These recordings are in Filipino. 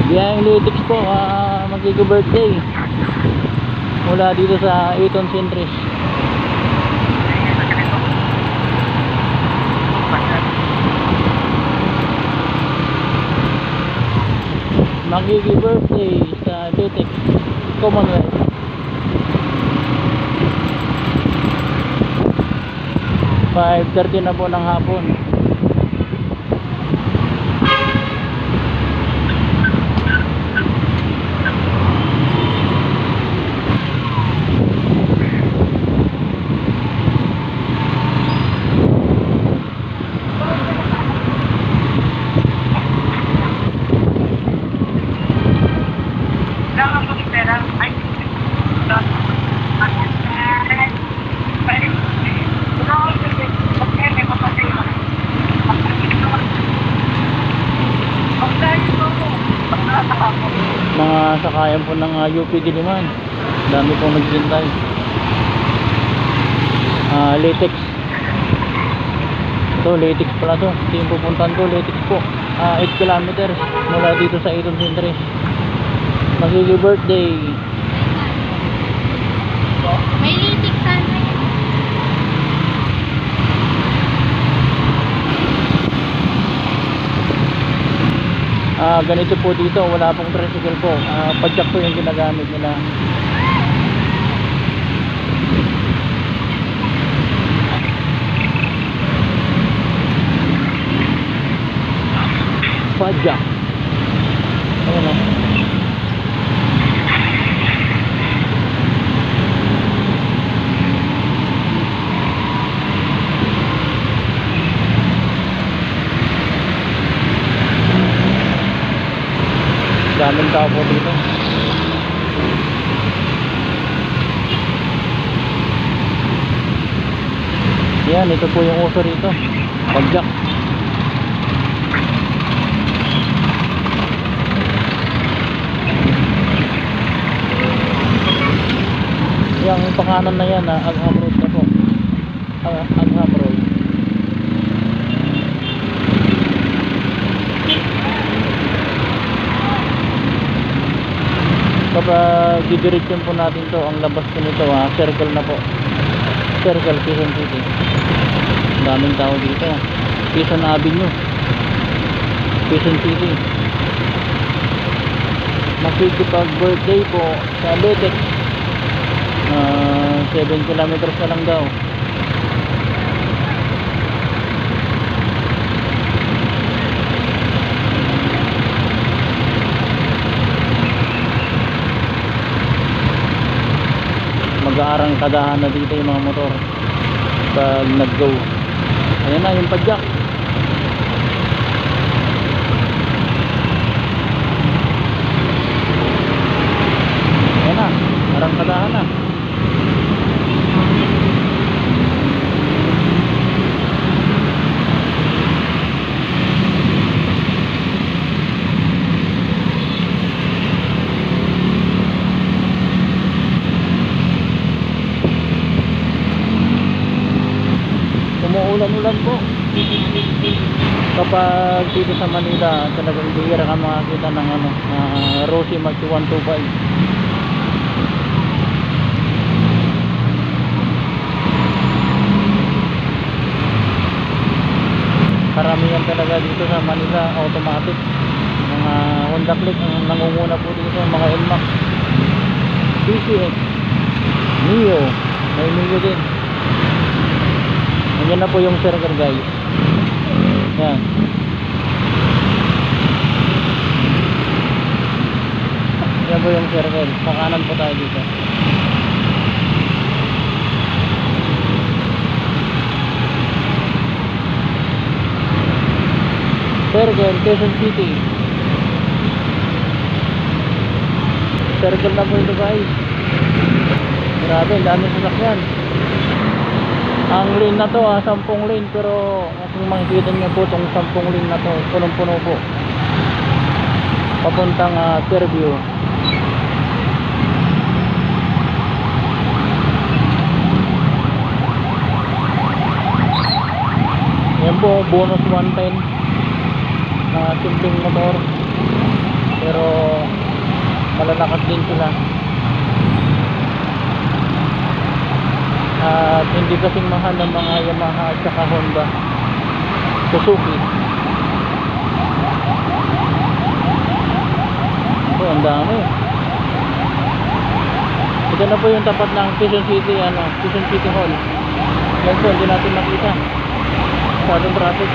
Biyaheng Litix po, magki-birthday mula dito sa Eton Centris. Magki-birthday sa Litix Commonwealth. 5:30 na po ng hapon. Mga sakayan po ng UP Diliman, dami pong naghihintay. Litix, ito Litix pala to, ito yung pupuntahan ko. Litix po, 8 kilometers mula dito sa Eton Centris. Magiging birthday. May Litix sana. Ganito po dito, wala pong tricycle po. Padjak po yung ginagamit nila. Padjak. Ayan o. Daming tao po dito. Yan, ito po yung uso rito, Padjak. Yung pangalan na yan, Agham Road na po. Agham Road. Kapag didiretso po natin to, ang labas po nito, circle na po. Circle, Quezon City. Daming tao dito. Quezon Avenue, Quezon City. Makikipag birthday po sa Litix. 7 kilometers na lang daw. Mag-aarang kadahan na dito yung mga motor pag nag-go. Ayan na yung Padjak. Ayan na, arang kadahan na. Umuulan-ulan po. Kapag dito sa Manila, talagang bihira ka makakita ng Rosie Mark 125. Karamihan talaga dito sa Manila automatic. Mga Honda Click ang nangunguna po dito, mga NMAX, PCX, Mio, may Mio din. Yan na po yung circle, guys. Yan. Yan po yung circle. Pakanan po tayo dito. Circle, Quezon City. Circle na po ito, guys. Grabe, dami sasakyan. Ang lane na to, 10 lane, pero kung makikita niyo po itong 10 lane na to, punong-puno po. Papuntang Fairview. Yan po, bonus 110 na simpleng motor. pero malalakas din sila. At hindi kasing mahal ng mga Yamaha at saka Honda, Suzuki. So ang dami. Ito na po yung tapat ng Quezon City, Quezon City Hall. Yan po, hindi natin makita. Masyadong traffic.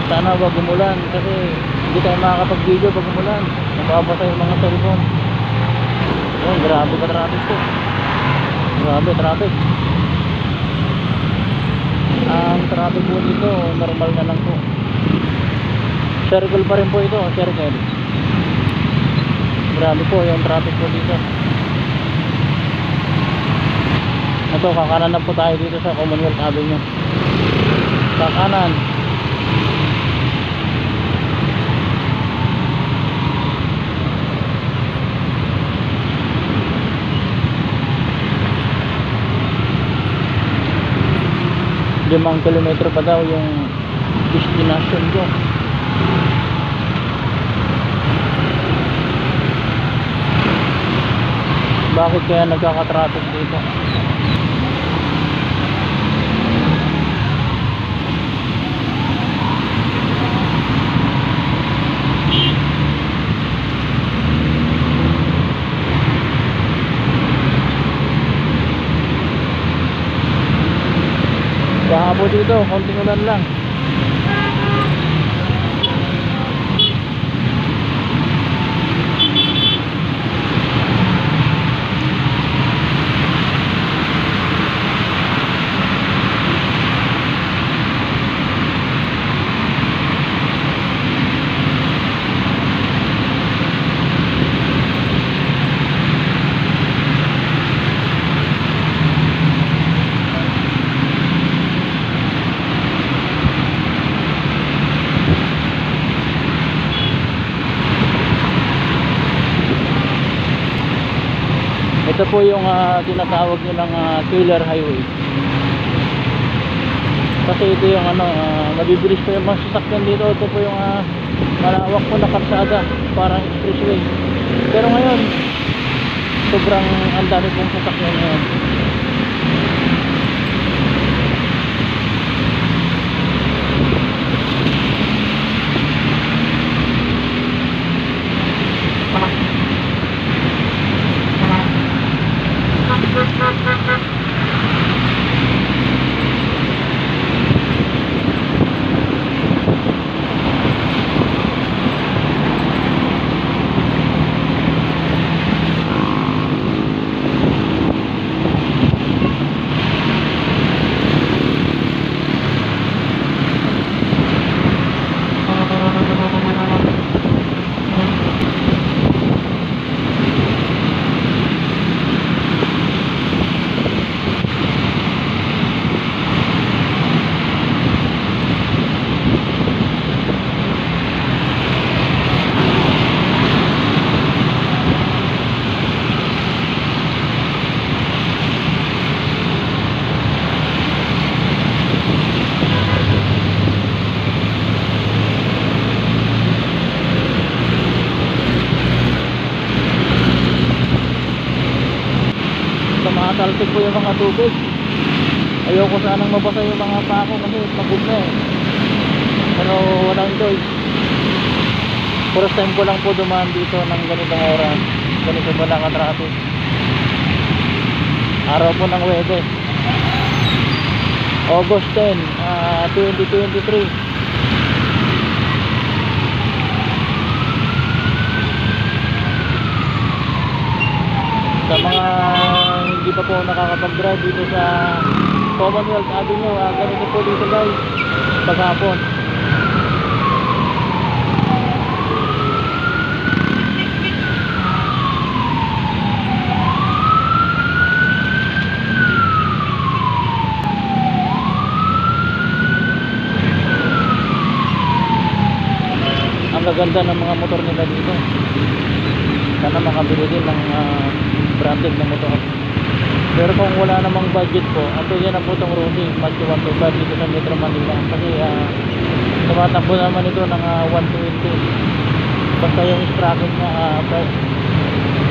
Sana wag umulan kasi hindi tayo makakapag-video pag umulan. Nababasa yung mga cellphone. Ayan, grabe ka traffic po. Grabe traffic. Ang traffic po dito, normal na lang po. Circle pa rin po ito, circle. Grabe po yung traffic po dito. Ito, kakanan na po tayo dito sa Commonwealth Avenue. Kakanan. Limang kilometro pa daw yung destination ko. Bakit kaya nagkaka-traffic dito? Kaya po dito, konting ulan lang. Ito po yung tinatawag nilang killer highway. Kasi ito yung mabibilis po yung mga sasakyan dito. Ito po yung malawak po na kalsada, parang expressway. Pero ngayon, sobrang ang dami pong sasakyan ngayon. Tumatalsik po yung mga tubig. Ayoko sanang mabasa yung mga pako kasi pagod na eh. Pero walang choice. First time ko lang po dumaan dito ng ganitong oras. Ganito ba lang ka-traffic. Araw po ng Webes, August 10, 2023. Sa mga hindi pa po nakakapag-drive dito sa Commonwealth Avenue, ganito po dito guys paghapon. Ang gaganda ng mga motor nila dito. Sana makabili din ng branded na motor. Pero kung wala namang budget po, ato yan ang po itong routing 1215 dito sa Metro Manila. Kasi tumatakbo naman ito ng 120. Basta yung sprocket niya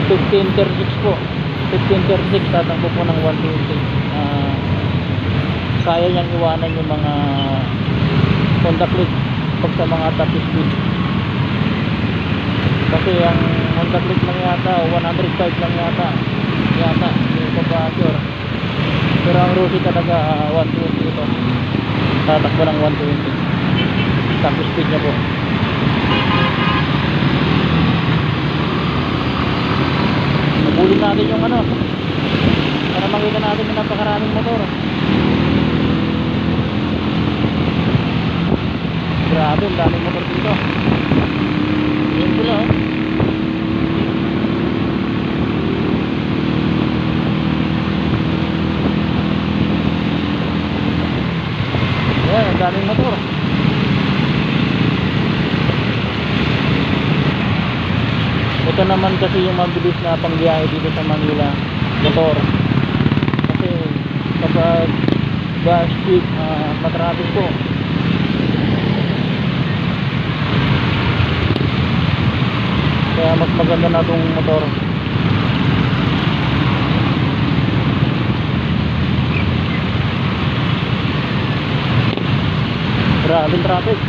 1536 po. 1536 tatakbo po ng 120. Kaya niyang iwanan yung mga Honda Click pag sa mga top speed. Kasi ang Honda Click lang yata 105 lang yata, hindi ko pa sure. Pero ang Rossi talaga 120 ito, tatakbo ng 120 top speed niya po. Nabulin natin yung ano para makita natin yung napakaraming motor. Grabe, ang daming motor dito. Yun sila oh. Ayan, ang daming motor. Ito naman kasi yung mabilis na pangbiyahe dito sa Manila, motor. Kasi kapag bus speed, matraffic po. Kaya mas maganda na itong motor. Grabing traffic.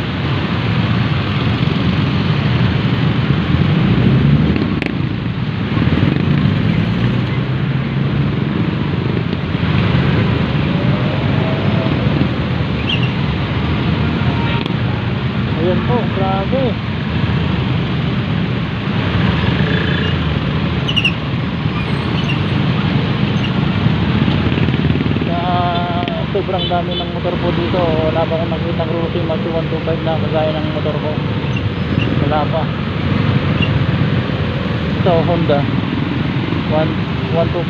Ayan po, grabe. Sobrang dami ng motor po dito. Wala pa akong nakita ng Rossi Maxi 125 na kagaya ng motor ko. Wala pa. Ito Honda 125.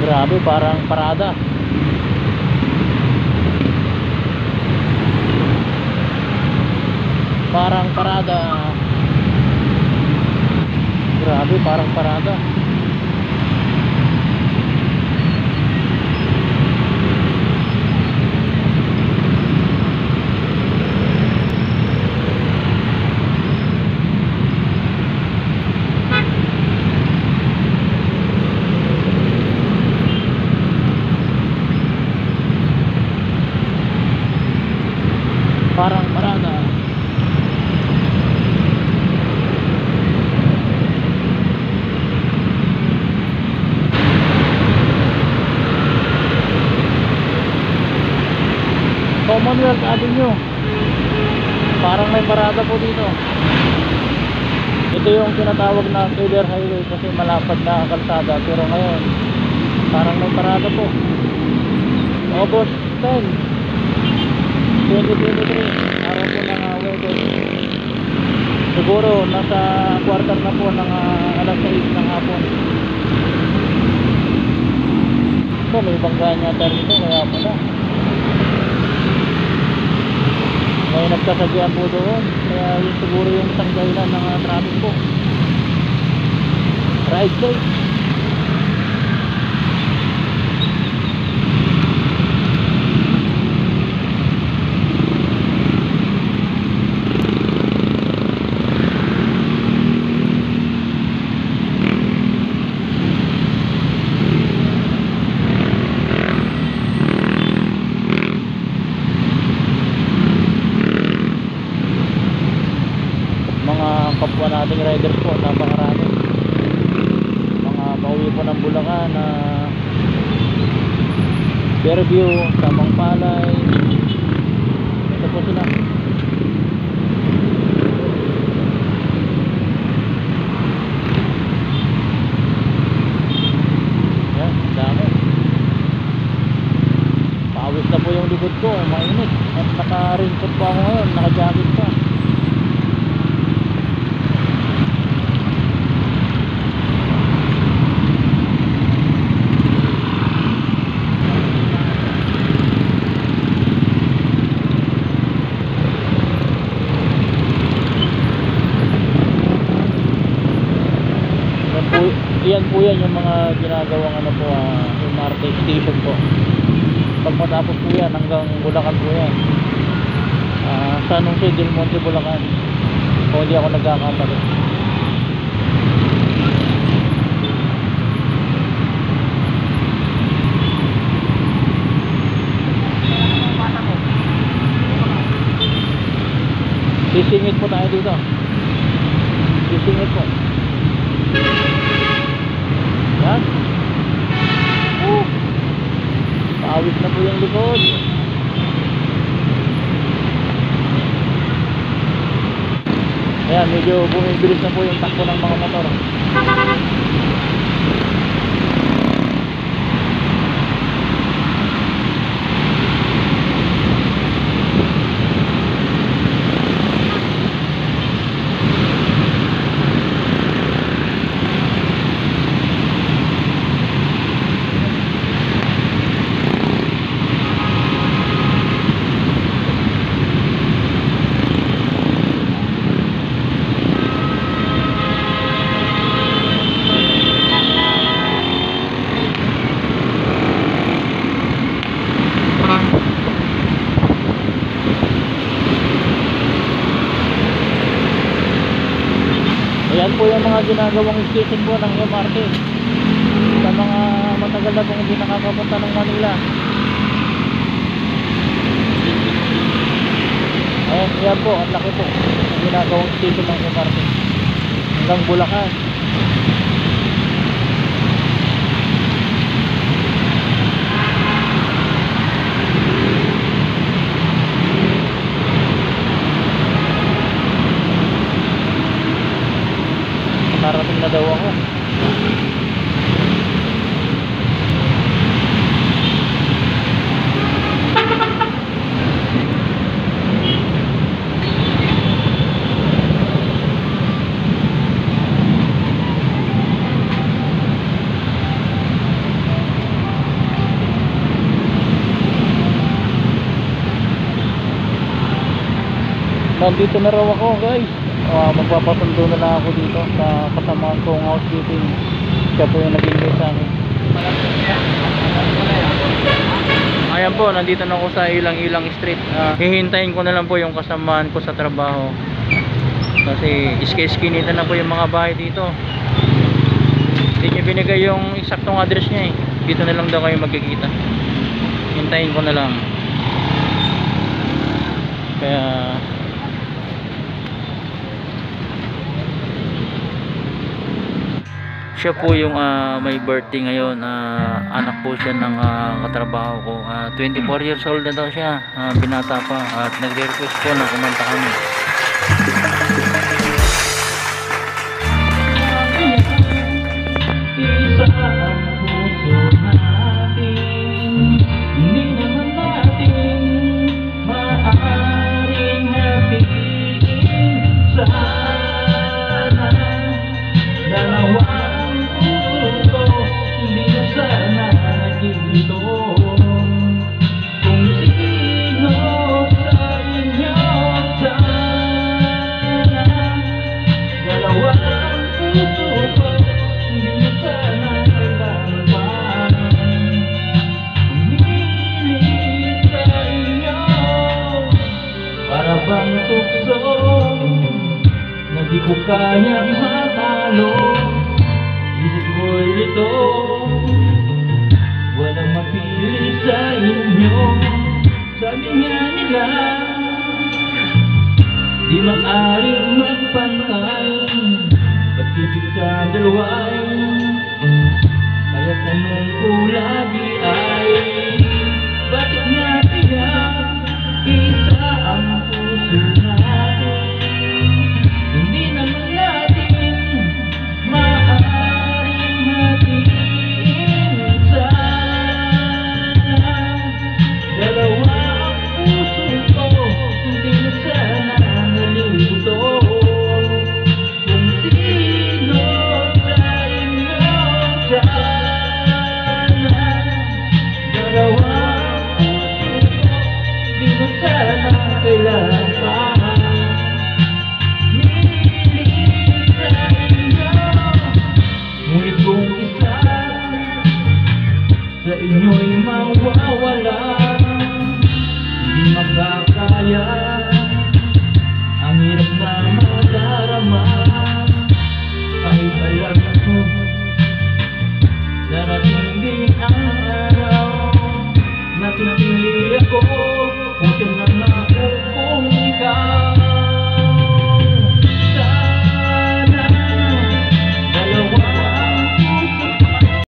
Grabe, parang parada. Parang parada. Grabe, parang parada. Parang parada. Commonwealth Avenue. Parang may parada po dito. Ito yung tinatawag na Killer Highway kasi malapad na kalsada. Pero ngayon, parang may parada po. August 10, 2023. Araw po ng weekend. Siguro nasa quarter na po ng alas 6 ng hapon. So may banggaan yata rito kaya pala. May nagkasagyan po doon. Kaya yun siguro yung isang dahilan ng traffic po. Ride safe. Kapwa nating riders po, napakarami. Mga pauwi po ng Bulacan na Fairview, Tamang Palay. Ito po sila. Yan, dami. Pawis na po yung likod ko, mainit. At naka-raincoat pa ako ngayon, naka-jacket pa. Yan po yan yung mga ginagawang ano po, MRT station po. Pag matapos po yan hanggang Bulacan po yan. San Jose del Monte, Bulacan. Kung hindi ako nagkakamali. Sisingit po tayo dito. Sisingit po. Yan. Paawit na po yung likod. Ayan, medyo bumibilis na po yung takbo ng mga motor. Ayan po yung mga ginagawang station po ng MRT sa mga matagal na pong hindi nakakapunta ng Manila. Ayan, yan po, ang laki po ang ginagawang station ng MRT hanggang Bulacan. Narating na daw ako. Nandito na raw ako, guys. Magpapasundo na lang ako dito sa kasamaan kong housekeeping. Siya po yung nag-invite sa akin. Ayan po, nandito na ako sa Ilang-Ilang Street. Hihintayin ko na lang po yung kasamaan ko sa trabaho. Kasi iski-iskinita na po yung mga bahay dito. Hindi niya binigay yung eksaktong address niya eh. Dito na lang daw kayo magkikita. Hintayin ko na lang. Kaya siya po yung may birthday ngayon. Anak po siya ng katrabaho ko. 24 years old na daw siya. Binata pa. At nagre-request po na kumanta kami. Isa ang puso natin, hindi naman natin maaaring hatiin. Sana dalawang puso ko, hindi na sana naging kung sino sa inyo. Sana dalawang puso ko, hindi na sana kailangan pa humiling sa inyo. Para bang tukso na di ko kayang matalo. Isip ko'y ito, walang mapili sa inyo. Sabi nga nila, di maaring magpantay pag-ibig sa dalaway. Kaya't anong kulang